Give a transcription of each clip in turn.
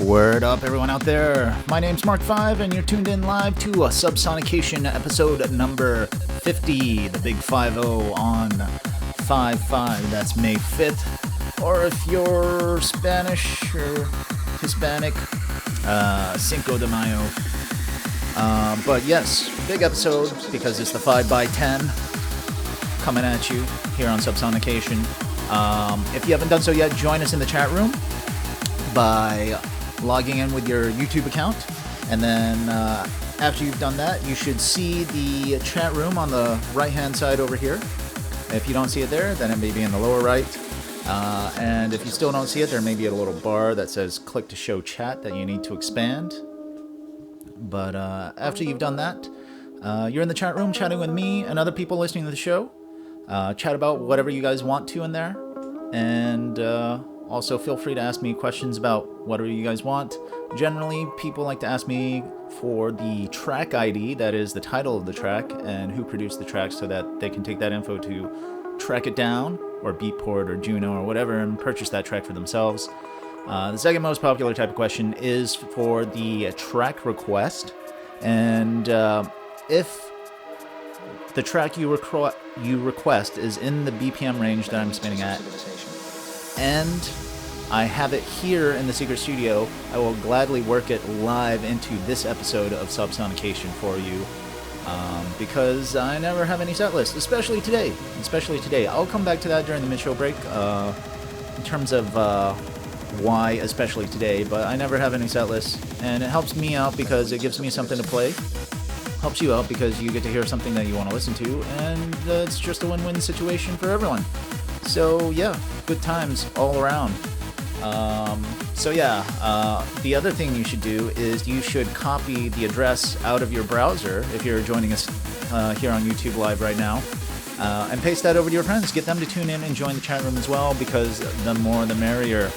Word up, everyone out there. My name's Mark5, and you're tuned in live to a Subsonication episode number 50, the big 5-0 on 5/5. That's May 5th. Or if you're Spanish or Hispanic, Cinco de Mayo. But yes, big episode because it's the 5x10 coming at you here on Subsonication. If you haven't done so yet, join us in the chat room by logging in with your YouTube account, and then after you've done that, you should see the chat room on the right hand side over here. If you don't see it there, then it may be in the lower right, and if you still don't see it, there may be a little bar that says click to show chat that you need to expand. But after you've done that, you're in the chat room chatting with me and other people listening to the show. Chat about whatever you guys want to in there, and also feel free to ask me questions about whatever you guys want. Generally, people like to ask me for the track ID, that is the title of the track, and who produced the track, so that they can take that info to track it down, or Beatport, or Juno, or whatever, and purchase that track for themselves. The second most popular type of question is for the track request, and if the track you request is in the BPM range that I'm spinning at, and I have it here in the secret studio, I will gladly work it live into this episode of Subsonication for you, because I never have any set list, especially today. I'll come back to that during the mid-show break, in terms of why especially today, but I never have any set lists, and it helps me out because it gives me something to play. Helps you out because you get to hear something that you want to listen to, and it's just a win-win situation for everyone. So yeah, good times all around. The other thing you should do is you should copy the address out of your browser if you're joining us here on YouTube Live right now, and paste that over to your friends. Get them to tune in and join the chat room as well, because the more the merrier.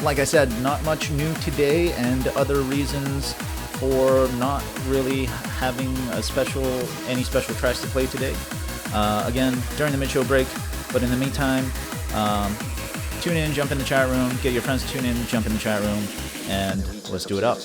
Like I said, not much new today, and other reasons for not really having any special tracks to play today. Again, during the mid-show break, but in the meantime, tune in, jump in the chat room, get your friends to tune in, jump in the chat room, and let's do it up.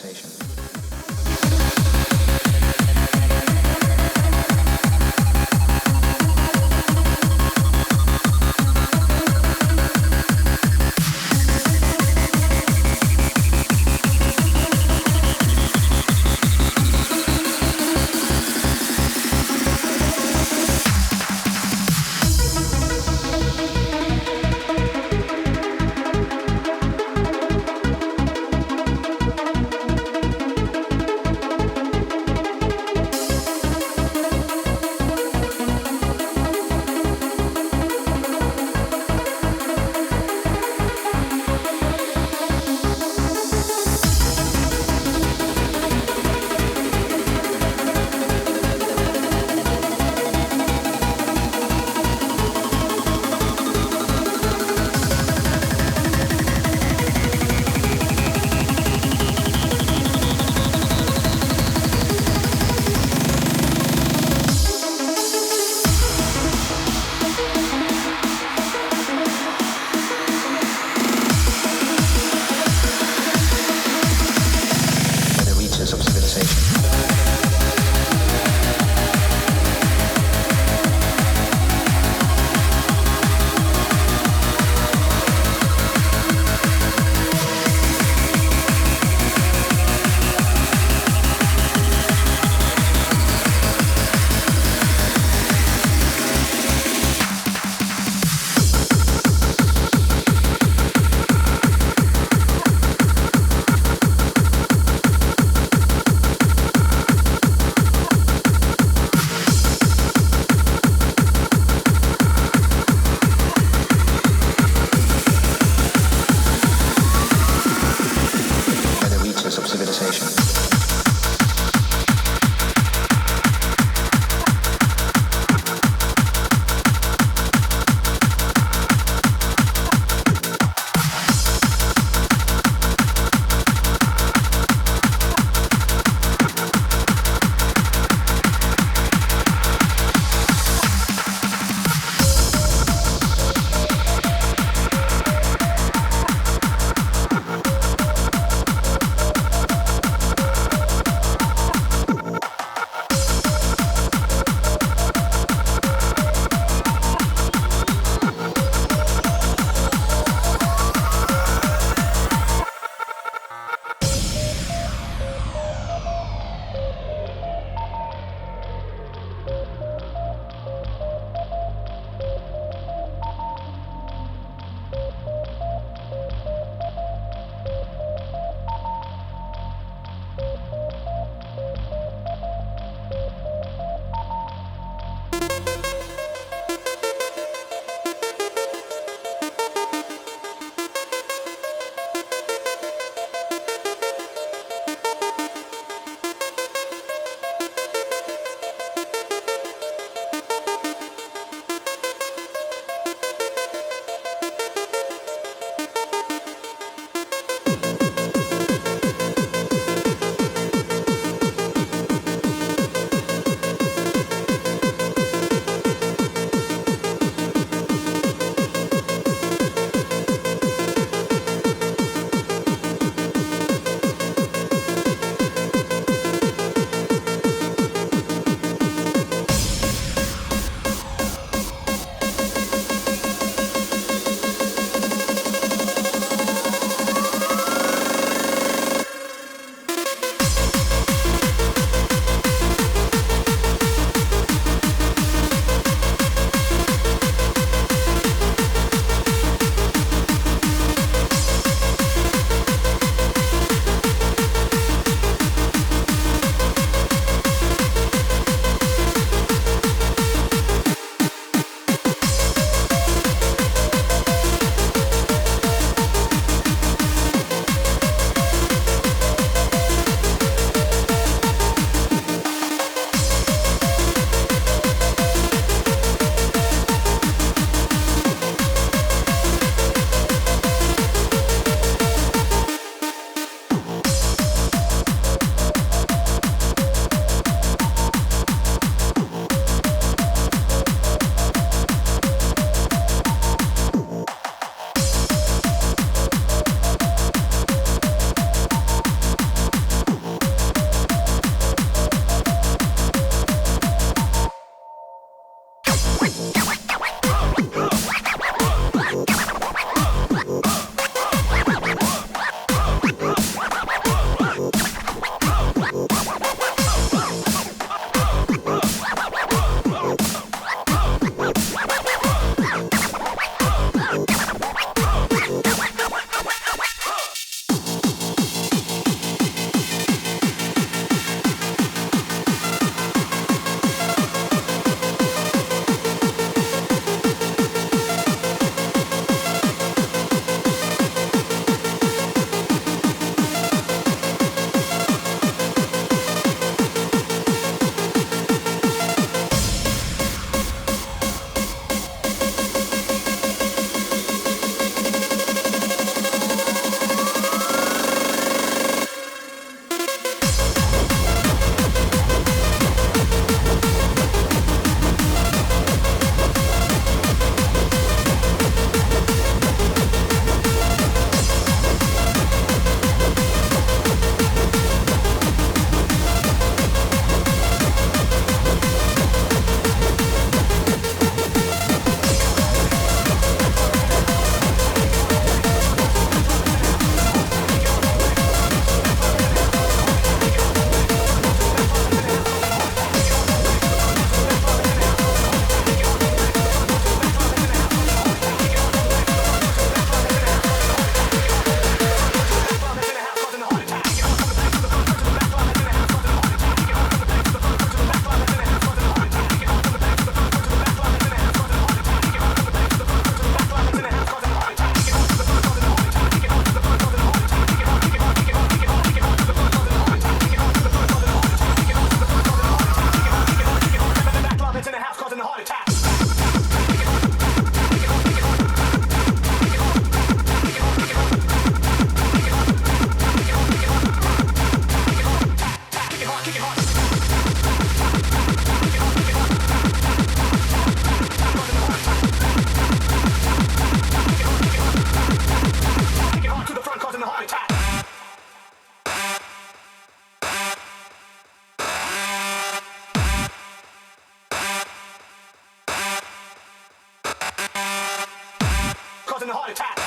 causing a heart attack.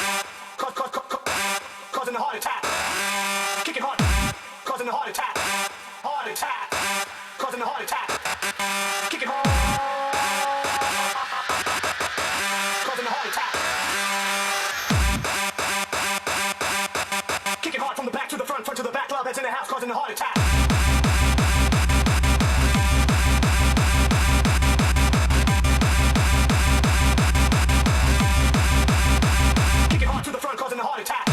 Causing a heart attack. Kicking hard, causing a heart attack. Heart attack, causing a heart attack. Kicking hard, causing a heart attack. Kicking hard from the back to the front, front to the back. Love heads in the house, causing a heart attack. Causing a heart attack.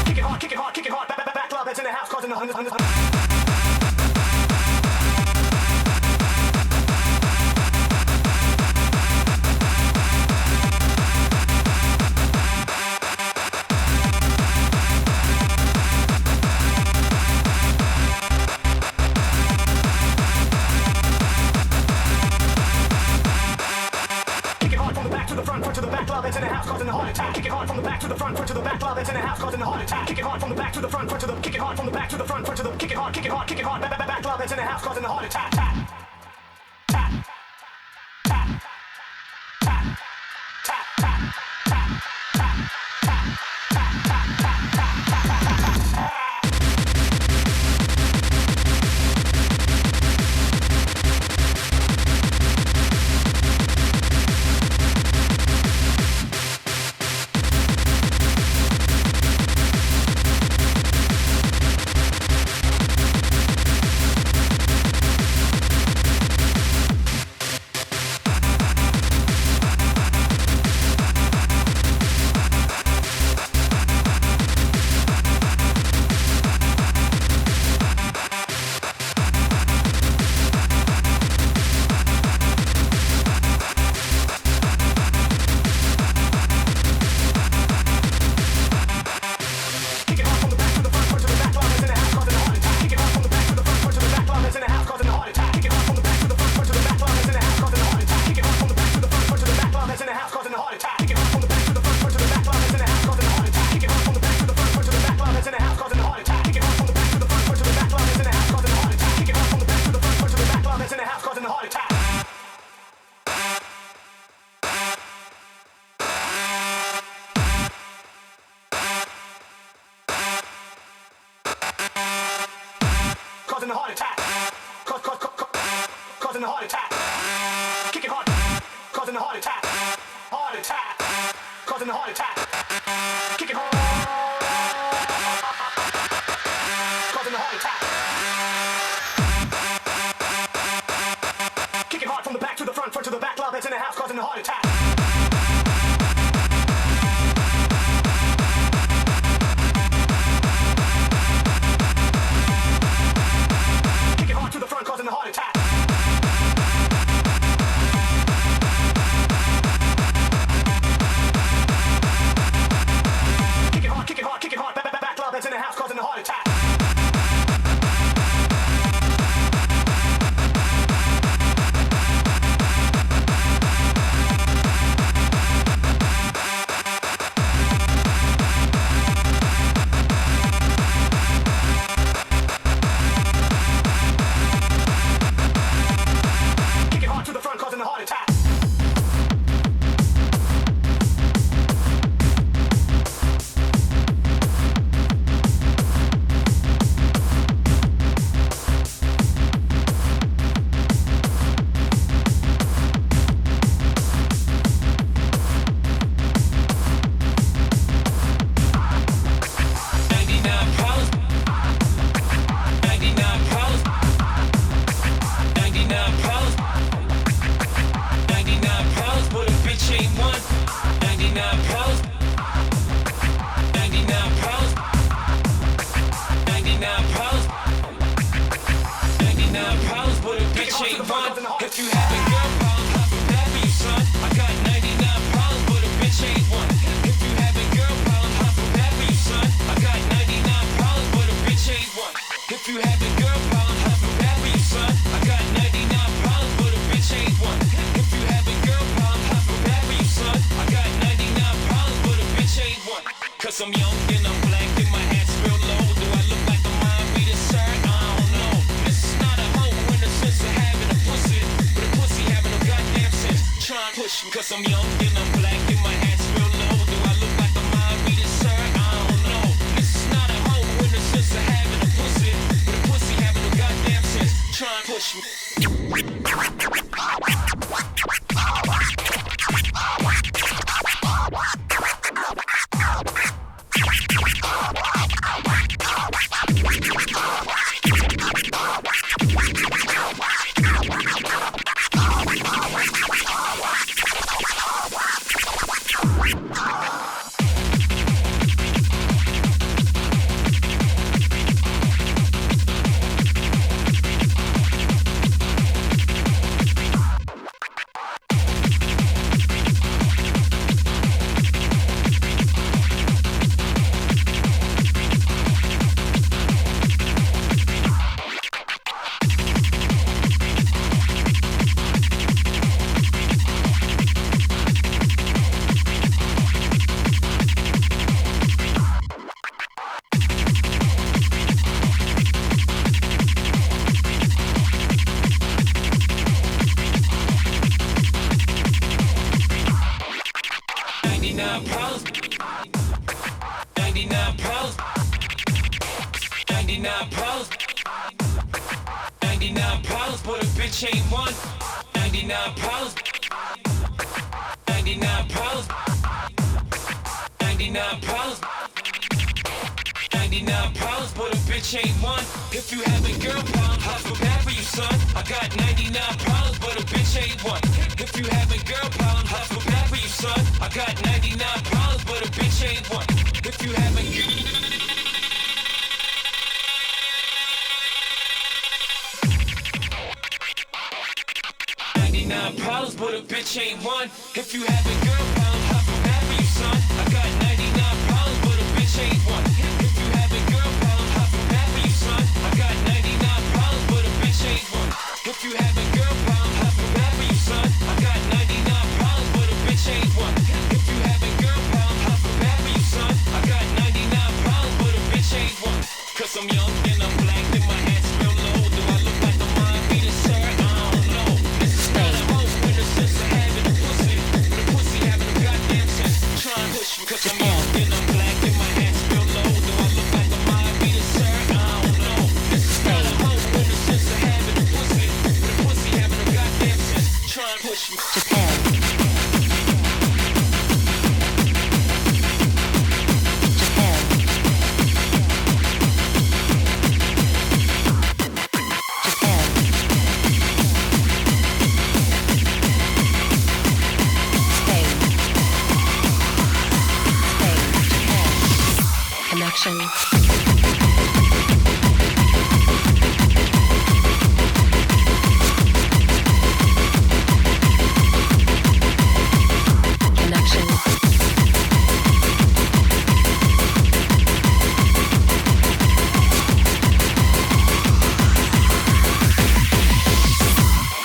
Kick it hard, kick it hard, kick it hard. Back club heads in the house causing a Kick it hard from the back to the front, front to the back. Love heads in the house causing a heart attack. Kick it hard from the back to the front, front to the. Kick it hard from the back to the front, front to the. Kick it hard, kick it hard, kick it hard. Back. Love heads in the house causing a heart attack. Tap, tap, tap, tap, tap, tap, tap, tap, tap, tap, tap, tap, tap, tap. Causing a heart attack. Causing a heart attack. Kick it hard. Causing a heart attack. Heart attack. Causing a heart attack. Kick it hard. Causing a heart attack. Kick it hard from the back to the front, front to the back. Love heads in the house causing a heart attack. To the front, causing a heart attack. Kick it hard, kick it hard, kick it hard. Back club heads in the house, causing a heart attack. Cause I'm young and I'm black and my hat's real low. Do I look like a mind reader, sir? I don't know. This is not a hoe. young and I'm black and my hat's real low. Do I look like a mind reader, sir? I don't know. This is not a hoe in the sense of having a pussy, but a pussy having no goddamn sense. Try and push me. If you having girl problems, I feel bad for you, son. I got 99 problems, but a bitch ain't one. If you having girl problems, I feel bad for you, son. I got 99 problems, but a bitch ain't one. If you having 99 problems, but a bitch ain't one. If you having girl problems, I feel bad for you, son. I got 99 problems, but a bitch ain't one. If you having girl problems, I feel bad for you, son. I got 99 problems, but a bitch ain't one. If you having girl problems, I feel bad for you, son. I got 99 problems, but a bitch ain't one. If you having girl problems, I feel bad for you, son. I got 99 problems, but a bitch ain't one. Cause I'm young and I'm black and my hat's real low. Do I look like a mind reader, sir? I don't know. This is not a hoe in the sense of having a pussy, but a pussy having a goddamn sense. Try and push me cause I'm young and I'm black and my hat's real low. Do I look like a mind reader, sir? I don't know. This is not a hoe in the sense of having a pussy, but a pussy having a goddamn sense. Try and push me. Japan.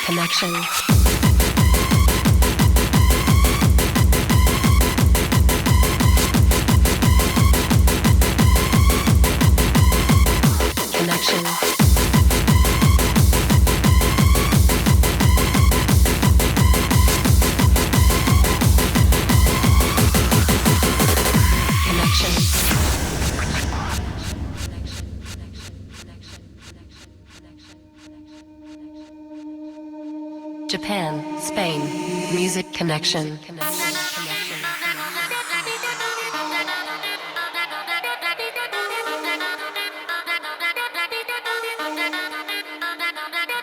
Connection. Connection. Japan, Spain, music connection.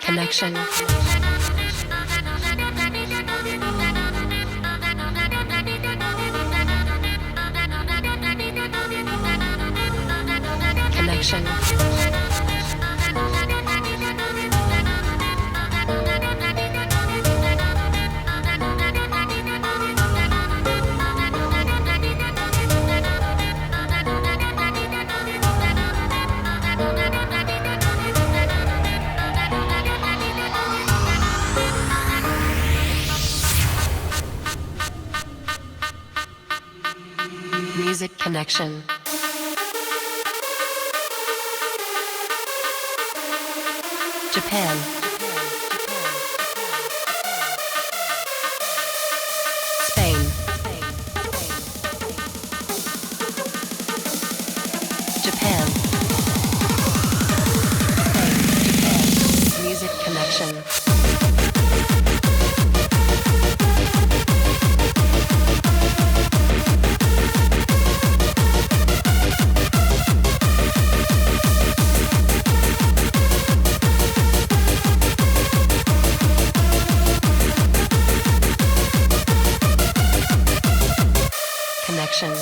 Connection. Connection. Music connection. Japan. Spain. connection.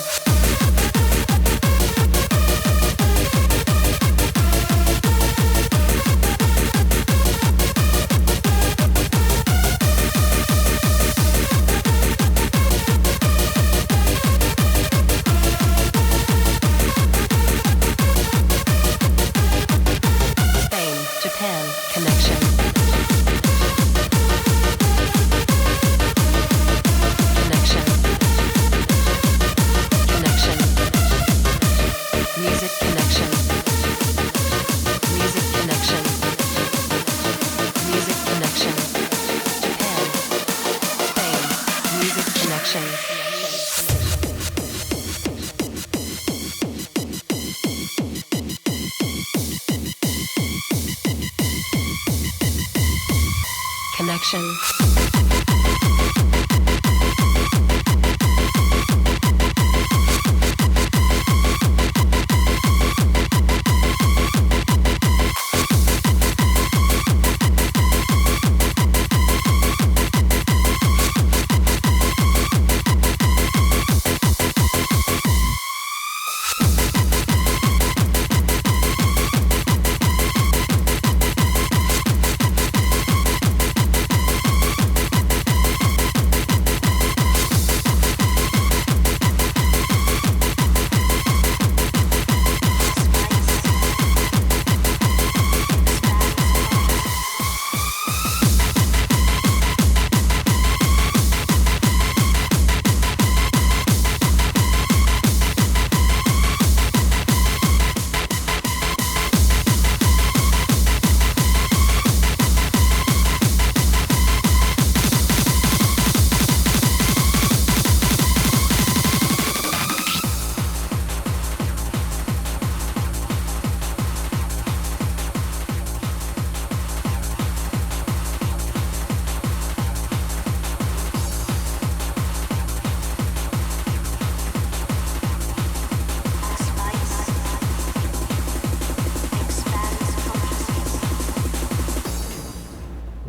Spain, Japan, connection. Connection. Connection. Music connection. Music connection. Music connection. Japan. Spain. Music connection. Connection.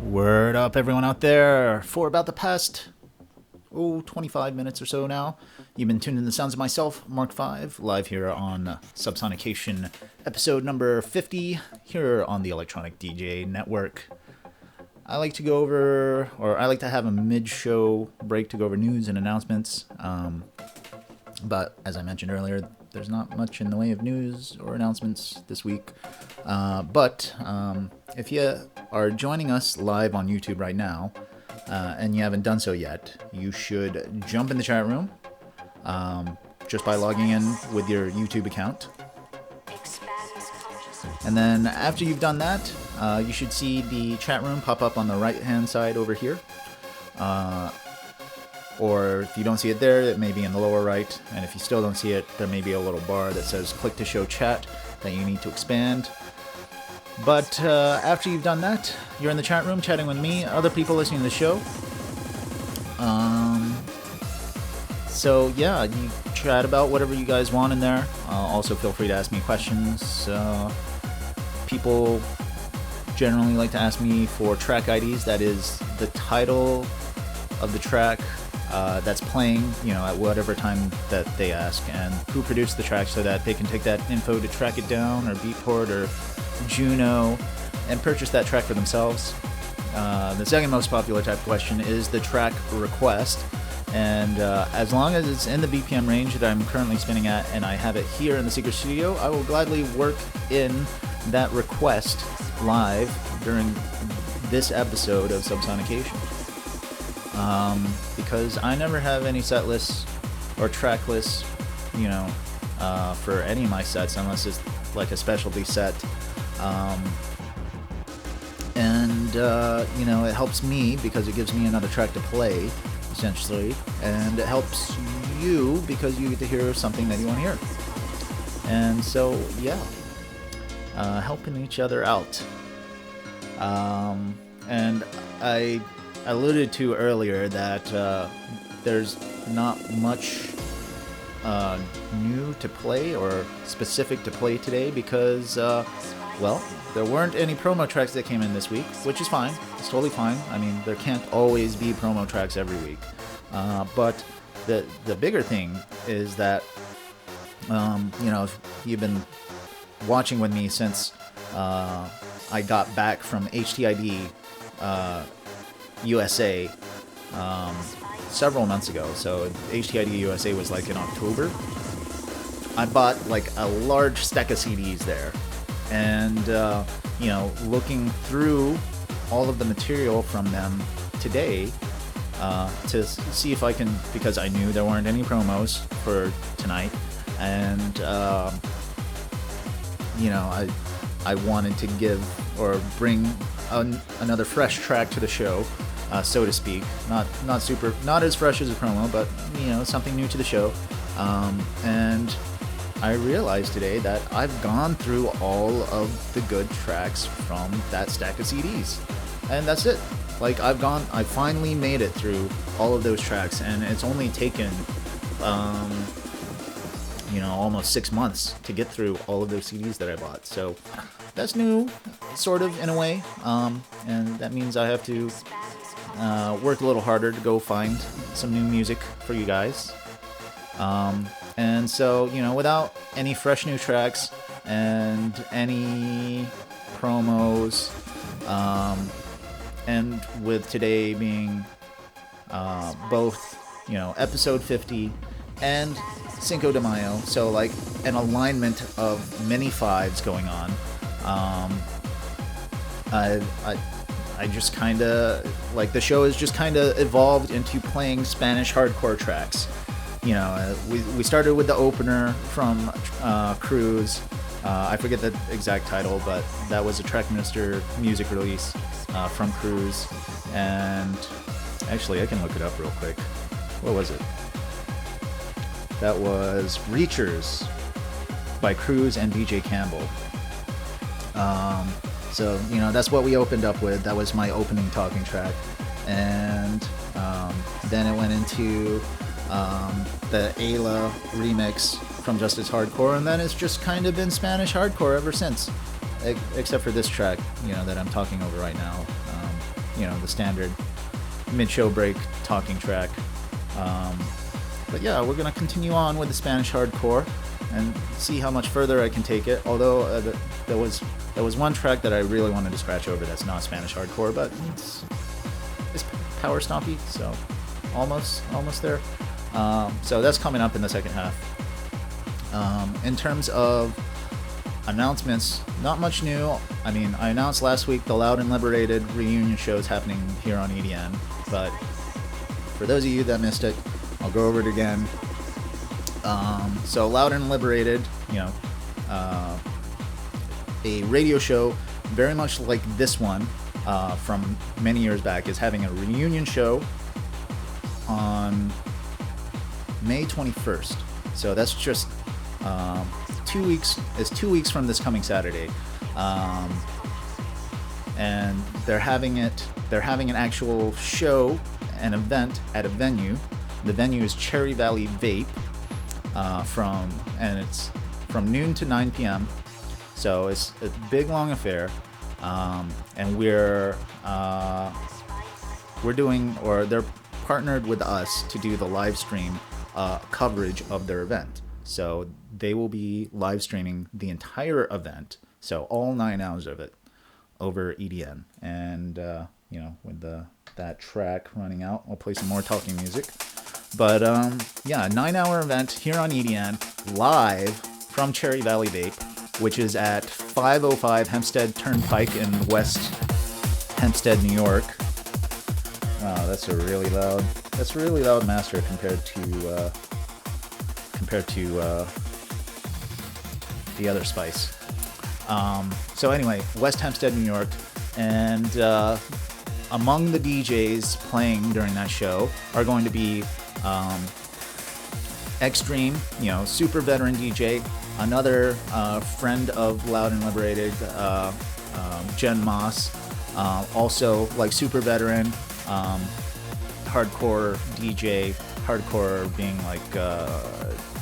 Word up, everyone out there. For about the past 25 minutes or so now, you've been tuned in the sounds of myself, Mark 5, live here on Subsonication, episode number 50, here on the Electronic DJ Network. I like to have a mid-show break to go over news and announcements, but as I mentioned earlier, there's not much in the way of news or announcements this week. But if you are joining us live on YouTube right now, and you haven't done so yet, you should jump in the chat room just by logging in with your YouTube account. And then after you've done that, you should see the chat room pop up on the right-hand side over here. Or if you don't see it there, it may be in the lower right. And if you still don't see it, there may be a little bar that says click to show chat that you need to expand. But after you've done that, you're in the chat room chatting with me, other people listening to the show. So yeah, you chat about whatever you guys want in there. Also feel free to ask me questions. People generally like to ask me for track IDs, that is the title of the track that's playing, at whatever time that they ask, and who produced the track so that they can take that info to Track It Down or Beatport or Juno and purchase that track for themselves. The second most popular type of question is the track request, and as long as it's in the BPM range that I'm currently spinning at and I have it here in the Secret Studio, I will gladly work in that request live during this episode of Subsonication. Because I never have any set lists or track lists, for any of my sets unless it's like a specialty set. It helps me because it gives me another track to play, essentially, and it helps you because you get to hear something that you want to hear. And so, yeah, helping each other out. And I alluded to earlier that there's not much new to play or specific to play today because, there weren't any promo tracks that came in this week, which is fine. It's totally fine. I mean, there can't always be promo tracks every week. But the bigger thing is that, if you've been watching with me since I got back from HTID USA several months ago. So HTID USA was like in October. I bought like a large stack of CDs there, and looking through all of the material from them today to see if I can, because I knew there weren't any promos for tonight, and I wanted to give or bring another fresh track to the show, so to speak. Not as fresh as a promo, but something new to the show. And I realized today that I've gone through all of the good tracks from that stack of CDs, and that's it. Like I finally made it through all of those tracks, and it's only taken almost 6 months to get through all of those CDs that I bought. So that's new, sort of, in a way, and that means I have to work a little harder to go find some new music for you guys. And so, without any fresh new tracks and any promos, and with today being both, episode 50 and Cinco de Mayo, so like an alignment of many fives going on, I just kind of, like, the show has just kind of evolved into playing Spanish hardcore tracks. We started with the opener from Cruise. I forget the exact title, but that was a Trackmaster music release from Cruise. And actually, I can look it up real quick. What was it? That was Reachers by Cruise and BJ Campbell. So, that's what we opened up with. That was my opening talking track. And then it went into the Ayla remix from Justice Hardcore, and then it's just kind of been Spanish hardcore ever since, except for this track, that I'm talking over right now. The standard mid-show break talking track. But yeah, we're gonna continue on with the Spanish hardcore and see how much further I can take it. Although there was one track that I really wanted to scratch over that's not Spanish hardcore, but it's power stompy, so almost there. So that's coming up in the second half. In terms of announcements, not much new. I mean, I announced last week the Loud and Liberated reunion shows happening here on EDN, but for those of you that missed it, I'll go over it again. So Loud and Liberated, a radio show very much like this one from many years back, is having a reunion show on May 21st. So that's just 2 weeks. It's 2 weeks from this coming Saturday, and they're having an actual show, an event at a venue. The venue is Cherry Valley Vape, and it's from noon to 9 p.m. So it's a big long affair, and we're doing, or they're partnered with us to do the live stream coverage of their event. So they will be live streaming the entire event, so all 9 hours of it, over EDN. And with that track running out, I'll play some more talking music. But yeah, 9-hour event here on EDN, live from Cherry Valley Vape, which is at 505 Hempstead Turnpike in West Hempstead, New York. Wow, that's a really loud master compared to the other Spice. So anyway, West Hempstead, New York, and among the DJs playing during that show are going to be Extreme, super veteran DJ, another friend of Loud and Liberated, Jen Moss, also like super veteran, hardcore DJ, hardcore being like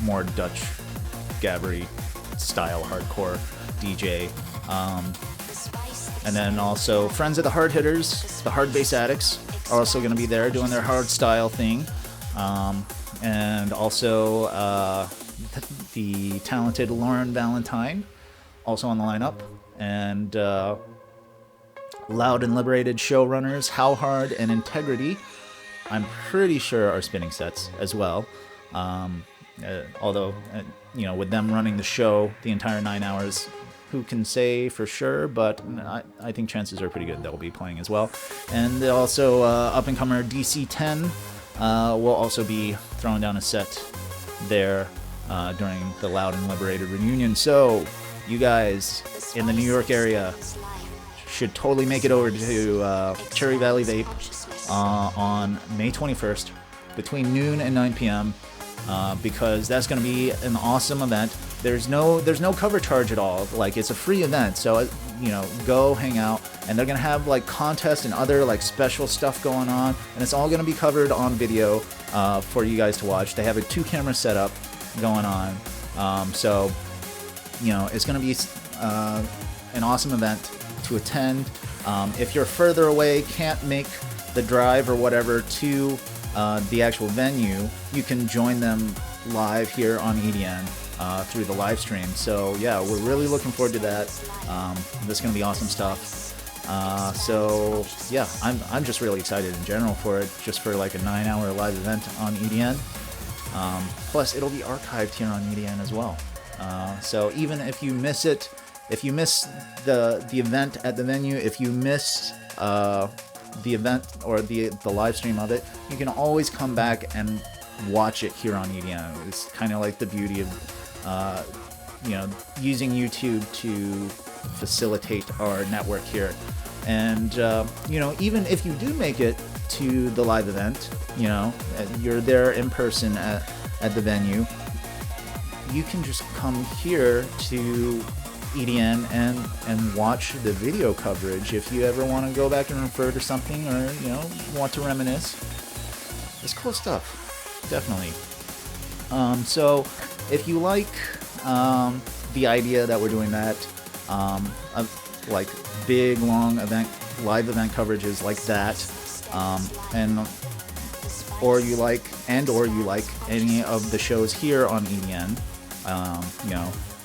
more Dutch Gabbery style hardcore DJ, and then also friends of the Hard Hitters, the Hard Bass Addicts, are also going to be there doing their hard style thing. and also the talented Lauren Valentine, also on the lineup, and Loud and Liberated showrunners How Hard and Integrity, I'm pretty sure, are spinning sets as well. Although, with them running the show the entire 9 hours, who can say for sure, but I think chances are pretty good they'll be playing as well. And also up-and-comer DC-10 will also be throwing down a set there during the Loud and Liberated reunion. So you guys in the New York area should totally make it over to Cherry Valley Vape on May 21st between noon and 9 p.m. Because that's going to be an awesome event. There's no cover charge at all. Like, it's a free event, so go hang out. And they're going to have like contests and other like special stuff going on, and it's all going to be covered on video for you guys to watch. They have a 2-camera setup going on, so it's going to be an awesome event to attend. If you're further away, can't make the drive or whatever to the actual venue, you can join them live here on EDN through the live stream. So yeah, we're really looking forward to that. This is going to be awesome stuff. So yeah, I'm just really excited in general for it, just for like a 9-hour live event on EDN. Plus, it'll be archived here on EDN as well. So even if you miss it, if you miss the event at the venue, if you miss the event or the live stream of it, you can always come back and watch it here on EDN. It's kind of like the beauty of using YouTube to facilitate our network here. And even if you do make it to the live event, you're there in person at the venue, you can just come here to EDN and watch the video coverage if you ever want to go back and refer to something, or want to reminisce. It's cool stuff, definitely. So if you like the idea that we're doing that, of like big long live event coverages like that, or you like any of the shows here on EDN,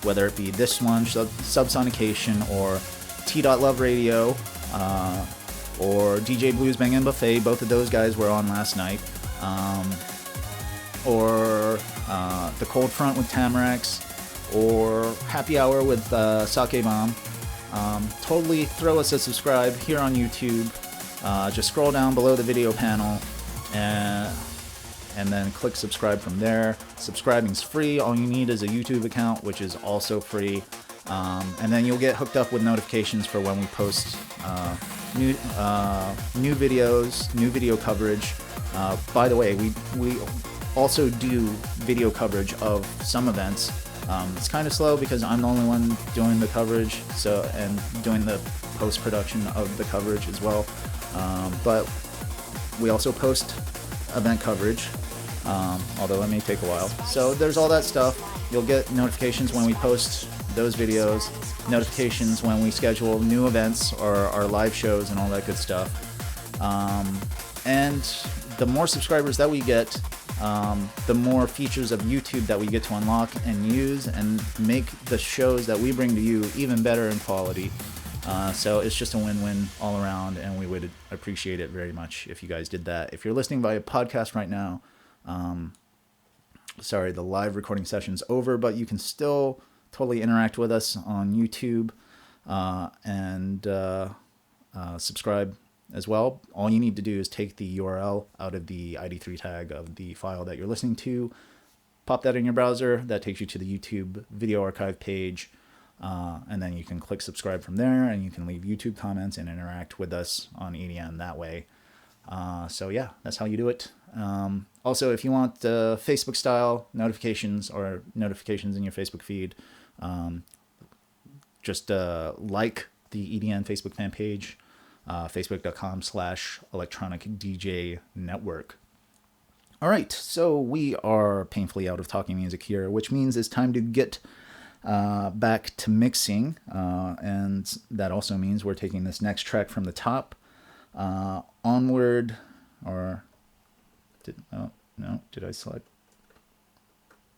whether it be this one, Subsonication, or T.Love Radio, or DJ Blues Bang and Buffet. Both of those guys were on last night. Or The Cold Front with Tamarax, or Happy Hour with Sake Bomb. Totally throw us a subscribe here on YouTube. Just scroll down below the video panel and then click subscribe from there. Subscribing's free. All you need is a YouTube account, which is also free. And then you'll get hooked up with notifications for when we post new videos, new video coverage. By the way, we also do video coverage of some events. It's kind of slow because I'm the only one doing the coverage, and doing the post-production of the coverage as well. But we also post event coverage, although it may take a while. So there's all that stuff. You'll get notifications when we post those videos, notifications when we schedule new events or our live shows and all that good stuff. And the more subscribers that we get, the more features of YouTube that we get to unlock and use and make the shows that we bring to you even better in quality. So it's just a win-win all around, and we would appreciate it very much if you guys did that. If you're listening via podcast right now, sorry, the live recording session's over, but you can still totally interact with us on YouTube and subscribe as well. All you need to do is take the URL out of the ID3 tag of the file that you're listening to, pop that in your browser. That takes you to the YouTube video archive page, and then you can click subscribe from there, and you can leave YouTube comments and interact with us on EDN that way. So yeah, that's how you do it. Also, if you want Facebook style notifications or notifications in your Facebook feed, just like the EDN Facebook fan page, facebook.com/electronic DJ network. All right, so we are painfully out of talking music here, which means it's time to get back to mixing, and that also means we're taking this next track from the top, Onward, or did I select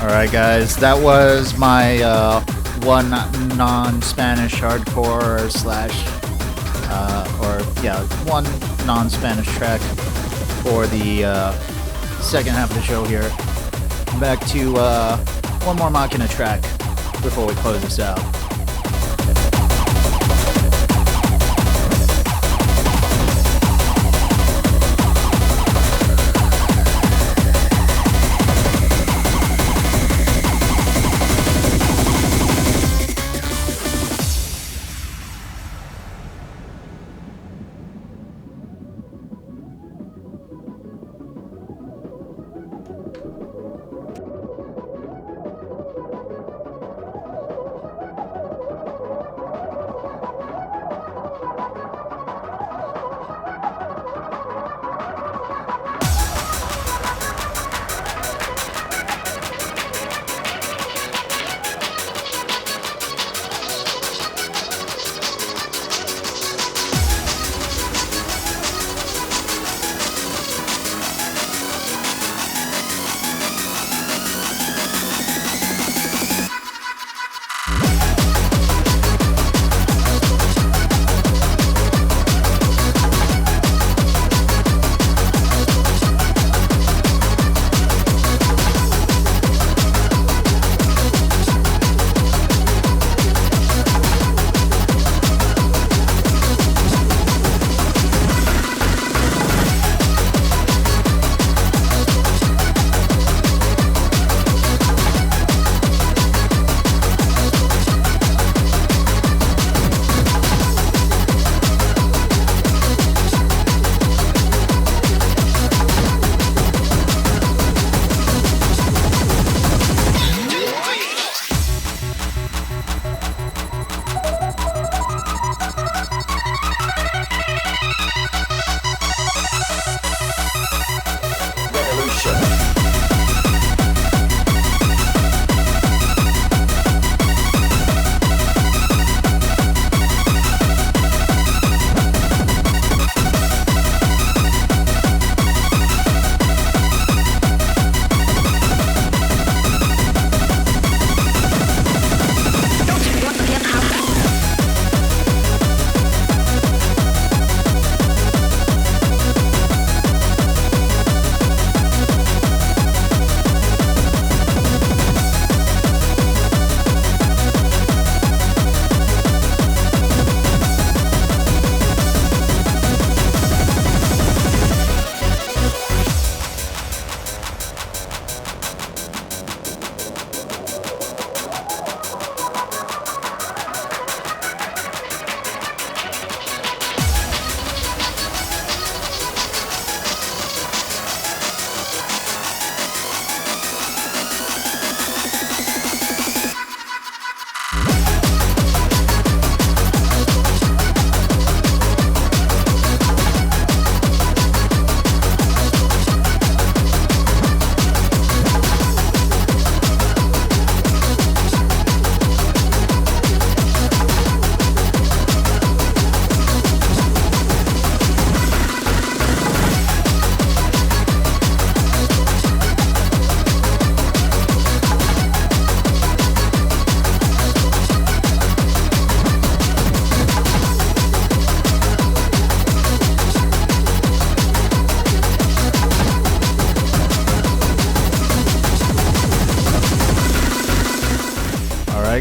Alright, guys, that was my one non-Spanish hardcore slash, one non-Spanish track for the second half of the show here. Back to one more Machina track before we close this out.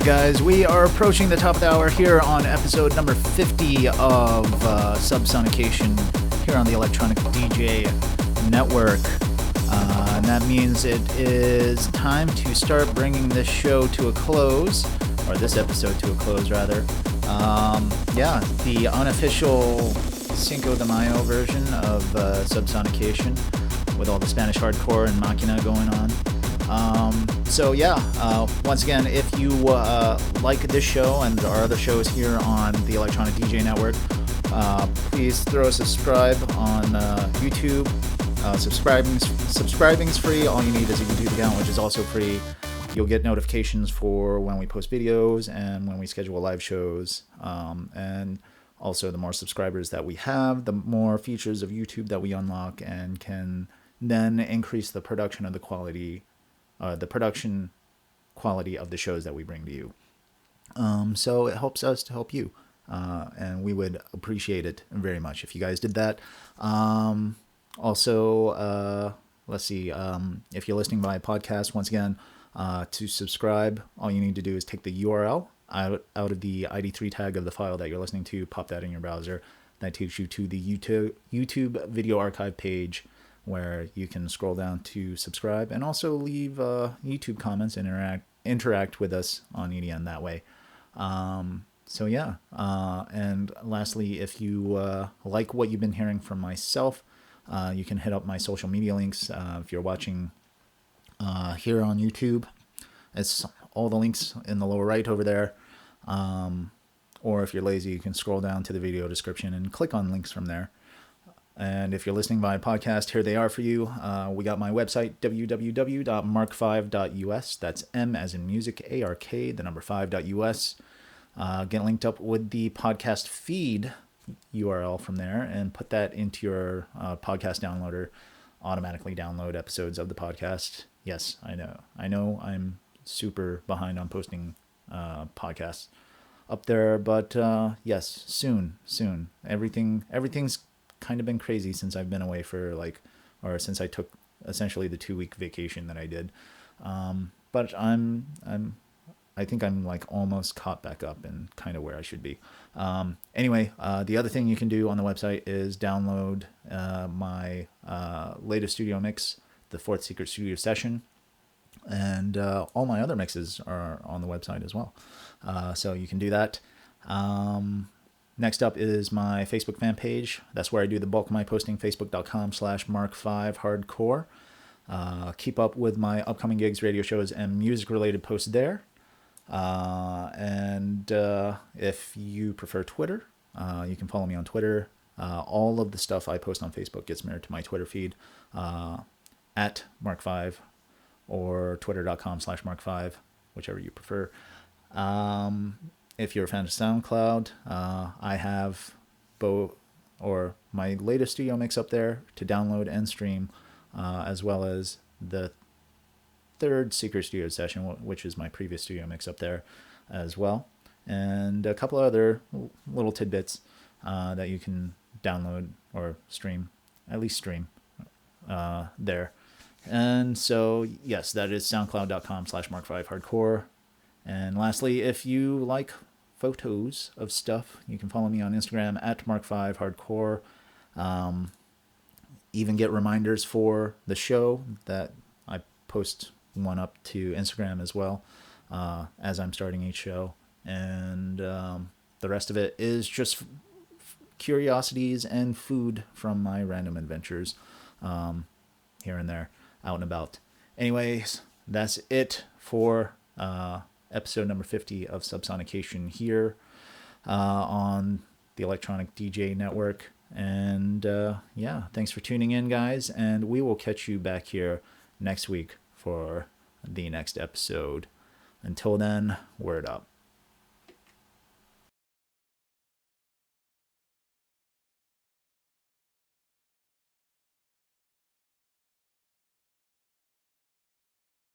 Guys, we are approaching the top of the hour here on episode number 50 of Subsonication here on the Electronic DJ Network. And that means it is time to start bringing this show to a close, or this episode to a close, rather. The unofficial Cinco de Mayo version of Subsonication with all the Spanish hardcore and Machina going on. Once again, if you like this show and our other shows here on the Electronic DJ Network, please throw a subscribe on YouTube. Subscribing's free. All you need is a YouTube account, which is also free. You'll get notifications for when we post videos and when we schedule live shows. And also, the more subscribers that we have, the more features of YouTube that we unlock and can then increase the production of the quality the production quality of the shows that we bring to you. So it helps us to help you. And we would appreciate it very much if you guys did that. Also, let's see, if you're listening by podcast, once again, to subscribe, all you need to do is take the URL out of the ID3 tag of the file that you're listening to, pop that in your browser. That takes you to the YouTube video archive page, where you can scroll down to subscribe and also leave YouTube comments and interact with us on EDN that way. So yeah, and lastly, if you like what you've been hearing from myself, you can hit up my social media links. If you're watching here on YouTube, it's all the links in the lower right over there. Or if you're lazy, you can scroll down to the video description and click on links from there. And if you're listening by podcast, here they are for you. We got my website, www.mark5.us. That's M as in music, ARK, the number 5.us. Get linked up with the podcast feed URL from there and put that into your podcast downloader. Automatically download episodes of the podcast. Yes, I know I'm super behind on posting podcasts up there, but yes, soon. Everything's kind of been crazy since I've been away since I took essentially the 2-week vacation that I did. But I think I'm like almost caught back up and kind of where I should be. Anyway, the other thing you can do on the website is download my latest studio mix, the 4th Secret Studio Session, and all my other mixes are on the website as well. So you can do that. Next up is my Facebook fan page. That's where I do the bulk of my posting, facebook.com/mark5hardcore. Keep up with my upcoming gigs, radio shows, and music-related posts there. And if you prefer Twitter, you can follow me on Twitter. All of the stuff I post on Facebook gets mirrored to my Twitter feed, at Mark5 or twitter.com/Mark5, whichever you prefer. If you're a fan of SoundCloud, I have both, or my latest studio mix up there to download and stream, as well as the 3rd Secret Studio Session, which is my previous studio mix up there as well, and a couple other little tidbits that you can download or stream, at least stream there. And so yes, that is soundcloud.com/Mark5hardcore. And lastly, if you like photos of stuff, you can follow me on Instagram at Mark5hardcore. Even get reminders for the show that I post one up to Instagram as well, as I'm starting each show. And the rest of it is just curiosities and food from my random adventures here and there, out and about. Anyways, that's it for episode number 50 of Subsonication here on the Electronic DJ Network. And yeah, thanks for tuning in, guys, and we will catch you back here next week for the next episode. Until then, word up.